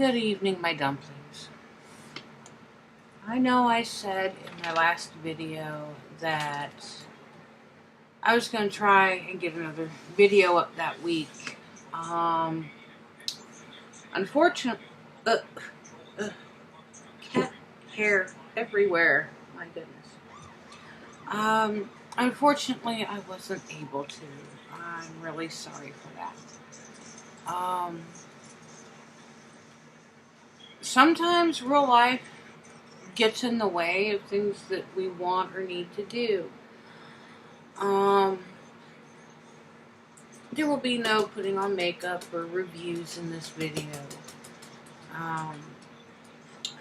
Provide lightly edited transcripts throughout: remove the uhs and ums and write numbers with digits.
Good evening, my dumplings. I know I said in my last video that I was going to try and get another video up that week. Unfortunately, cat hair everywhere. My goodness. Unfortunately, I wasn't able to. I'm really sorry for that. Sometimes real life gets in the way of things that we want or need to do. There will be no putting on makeup or reviews in this video. I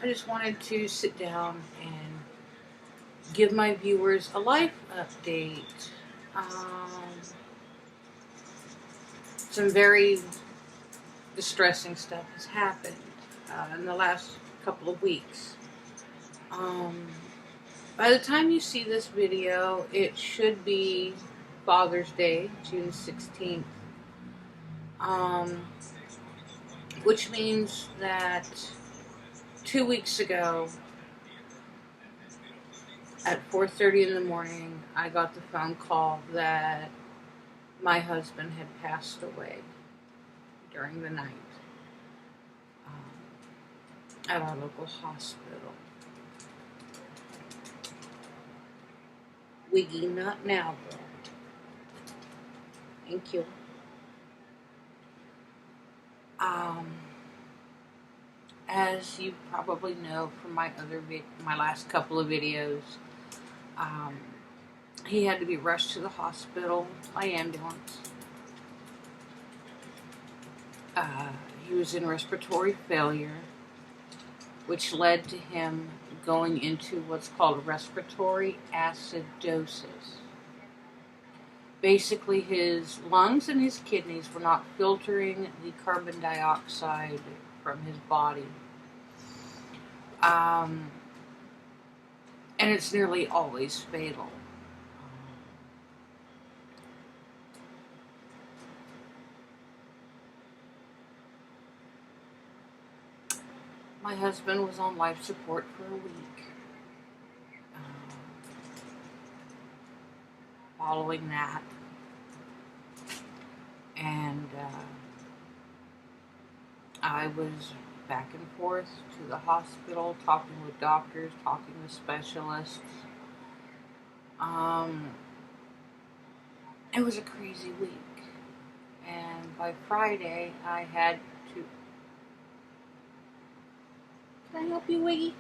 just wanted to sit down and give my viewers a life update. Some very distressing stuff has happened in the last couple of weeks. By the time you see this video, it should be Father's Day, June 16th. Which means that 2 weeks ago, at 4:30 in the morning, I got the phone call that my husband had passed away during the night at our local hospital. Wiggy, not now, girl. Thank you. As you probably know from my last couple of videos, he had to be rushed to the hospital by ambulance. He was in respiratory failure, which led to him going into what's called respiratory acidosis. Basically, his lungs and his kidneys were not filtering the carbon dioxide from his body. And it's nearly always fatal. My husband was on life support for a week. Following that, and I was back and forth to the hospital, talking with doctors, talking with specialists. It was a crazy week, and by Friday I had to... Can I help you, Wiggy?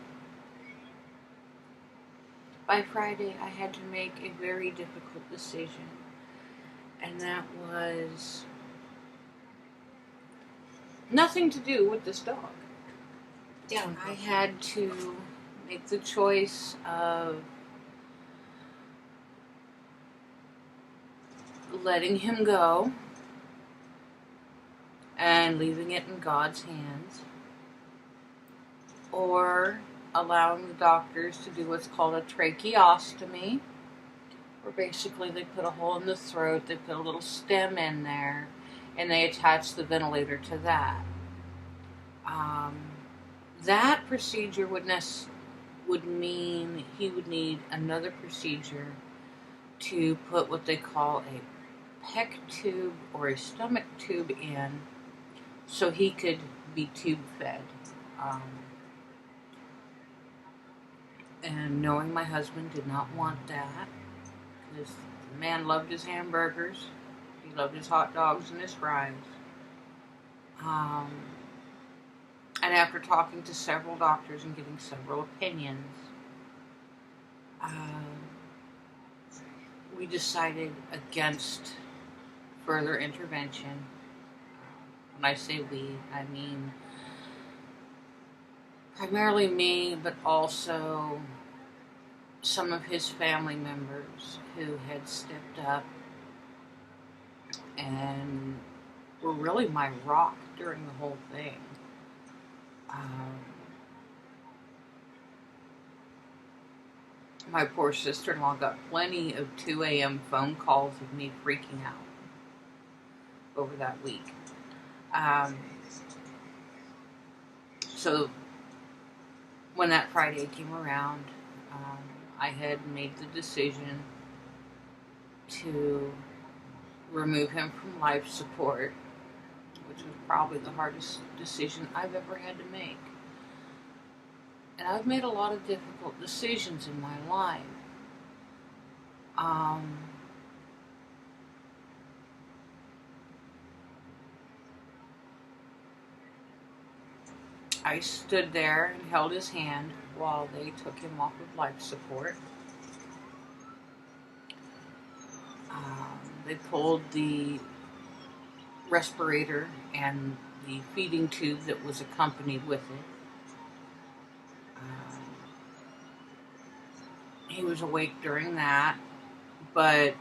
By Friday, I had to make a very difficult decision, and that was nothing to do with this dog. Yeah, I had to make the choice of letting him go and leaving it in God's hands, or allowing the doctors to do what's called a tracheostomy, where basically they put a hole in the throat, they put a little stem in there, and they attach the ventilator to that. That procedure would mean he would need another procedure to put what they call a pec tube or a stomach tube in, so he could be tube fed. And knowing my husband did not want that, because the man loved his hamburgers, he loved his hot dogs and his fries. And after talking to several doctors and getting several opinions, we decided against further intervention. When I say we, I mean primarily me, but also some of his family members who had stepped up and were really my rock during the whole thing. My poor sister-in-law got plenty of 2 a.m. phone calls of me freaking out over that week. So when that Friday came around, I had made the decision to remove him from life support, which was probably the hardest decision I've ever had to make. And I've made a lot of difficult decisions in my life. I stood there and held his hand while they took him off of life support. They pulled the respirator and the feeding tube that was accompanied with it. He was awake during that, but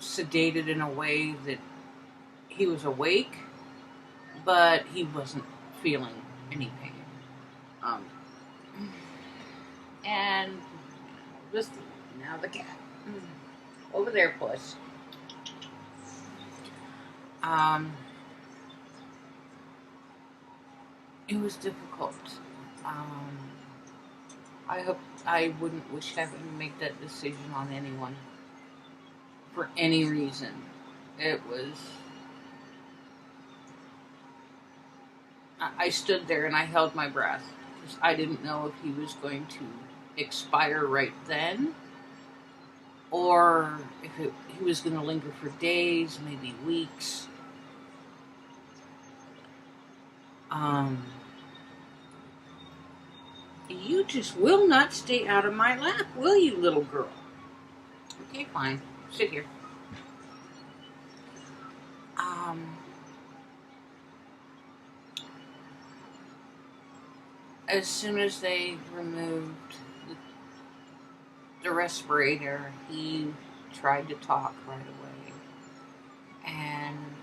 sedated in a way that he was awake, but he wasn't feeling any pain. And just now the cat. Over there, puss. It was difficult. I hope I wouldn't wish having to make that decision on anyone for any reason. It was. I stood there and I held my breath because I didn't know if he was going to expire right then or if he was going to linger for days, maybe weeks. You just will not stay out of my lap, will you, little girl? Okay, fine. Sit here. As soon as they removed the respirator, he tried to talk right away. And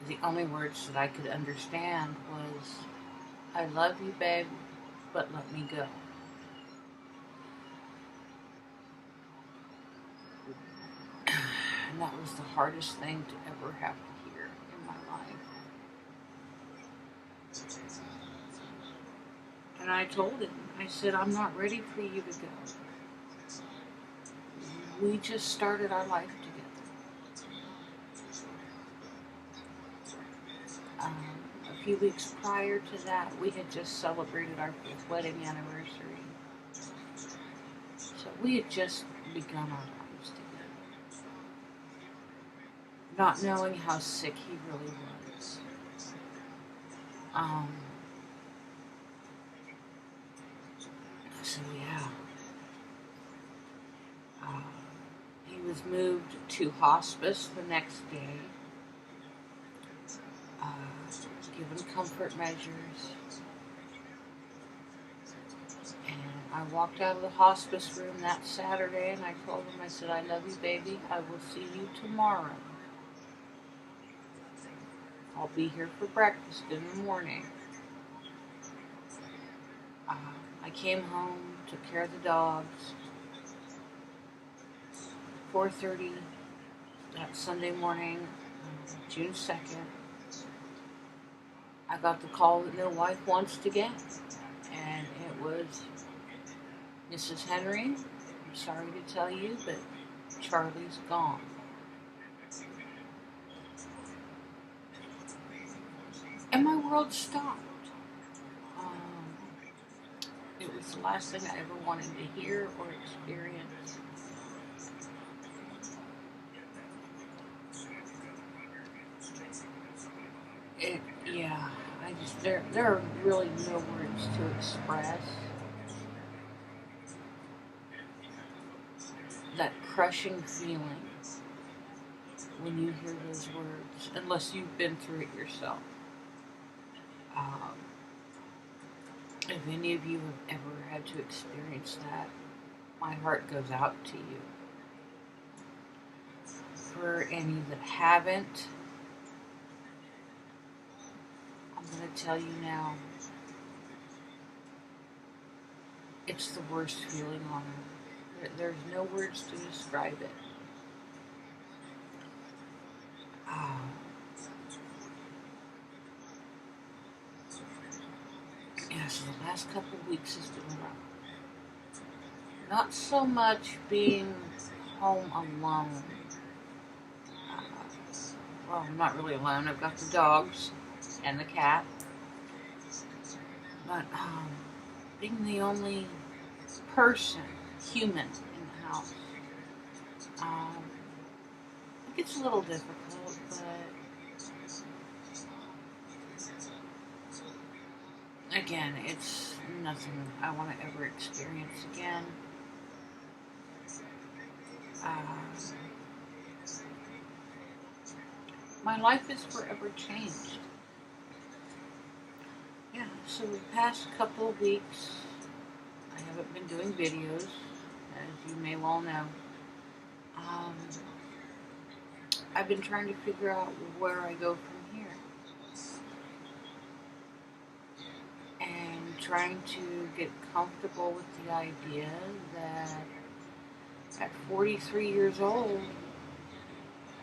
the only words that I could understand was, "I love you, babe, but let me go." And that was the hardest thing to ever have to hear in my life. And I told him, I said, "I'm not ready for you to go. We just started our life together. A few weeks prior to that, we had just celebrated our 5th wedding anniversary. So we had just begun our lives together. Not knowing how sick he really was. So yeah. He was moved to hospice the next day. Given comfort measures. And I walked out of the hospice room that Saturday and I told him, I said, "I love you, baby. I will see you tomorrow. I'll be here for breakfast in the morning." I came home, took care of the dogs. 4:30 that Sunday morning, June 2nd, I got the call that no wife wants to get. And it was, "Mrs. Henry, I'm sorry to tell you, but Charlie's gone." And my world stopped. It was the last thing I ever wanted to hear or experience. There are really no words to express that crushing feeling when you hear those words, unless you've been through it yourself. If any of you have ever had to experience that, my heart goes out to you. For any that haven't, I'm going to tell you now, it's the worst feeling on earth. There's no words to describe it. So the last couple of weeks has been rough. Not so much being home alone. Well, I'm not really alone. I've got the dogs and the cat. But being the only person, human, in the house, it gets a little difficult, but again, it's nothing I want to ever experience again. My life is forever changed. Yeah, so the past couple of weeks, I haven't been doing videos, as you may well know. I've been trying to figure out where I go from here. And trying to get comfortable with the idea that at 43 years old,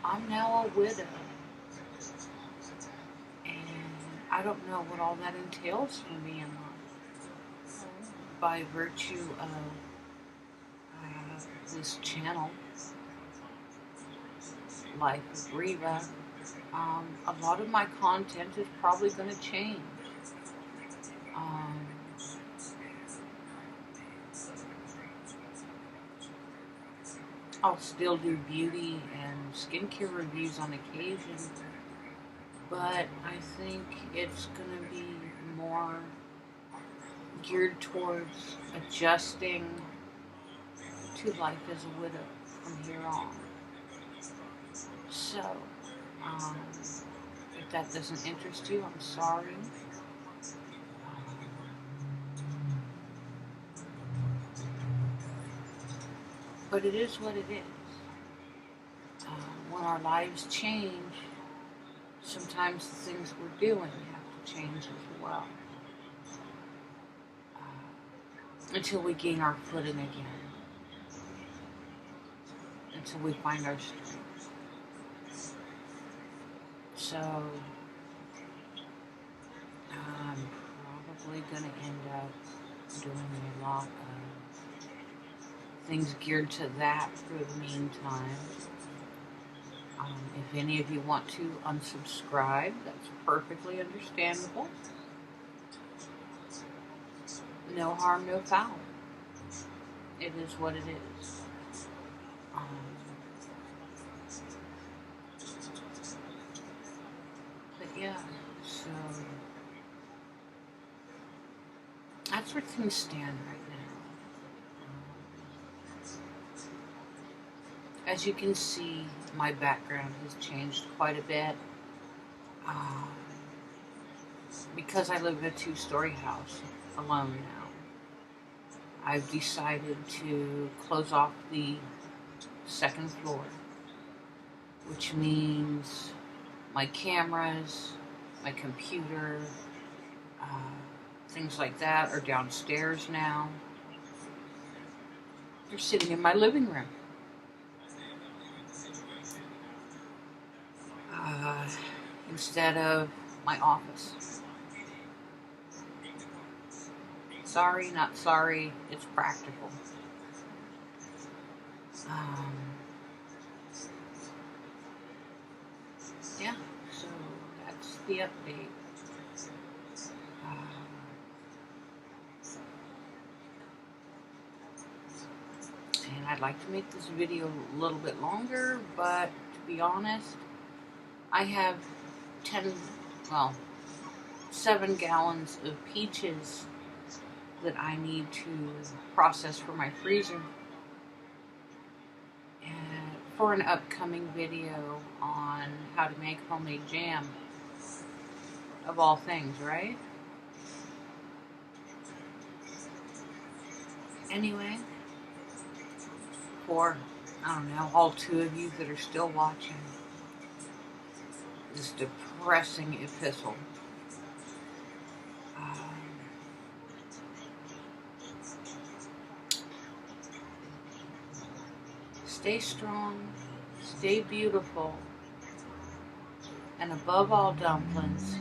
I'm now a widow. I don't know what all that entails for me in life. By virtue of this channel, Life with Reva, a lot of my content is probably going to change. I'll still do beauty and skincare reviews on occasion, but I think it's going to be more geared towards adjusting to life as a widow from here on. So, if that doesn't interest you, I'm sorry. But it is what it is. When our lives change, sometimes the things we're doing have to change as well. Until we gain our footing again. Until we find our strength. So, I'm probably going to end up doing a lot of things geared to that for the meantime. If any of you want to unsubscribe, that's perfectly understandable. No harm, no foul. It is what it is. But yeah, so that's where things stand right now. As you can see, my background has changed quite a bit. Because I live in a 2-story house alone now, I've decided to close off the second floor, which means my cameras, my computer, things like that are downstairs now. They're sitting in my living room. Instead of my office. Sorry, not sorry, it's practical. Yeah, so that's the update. And I'd like to make this video a little bit longer, but to be honest, I have 7 gallons of peaches that I need to process for my freezer and for an upcoming video on how to make homemade jam, of all things, right? Anyway, for, I don't know, all 2 of you that are still watching this depressing epistle, stay strong, stay beautiful, and above all, Dumplins,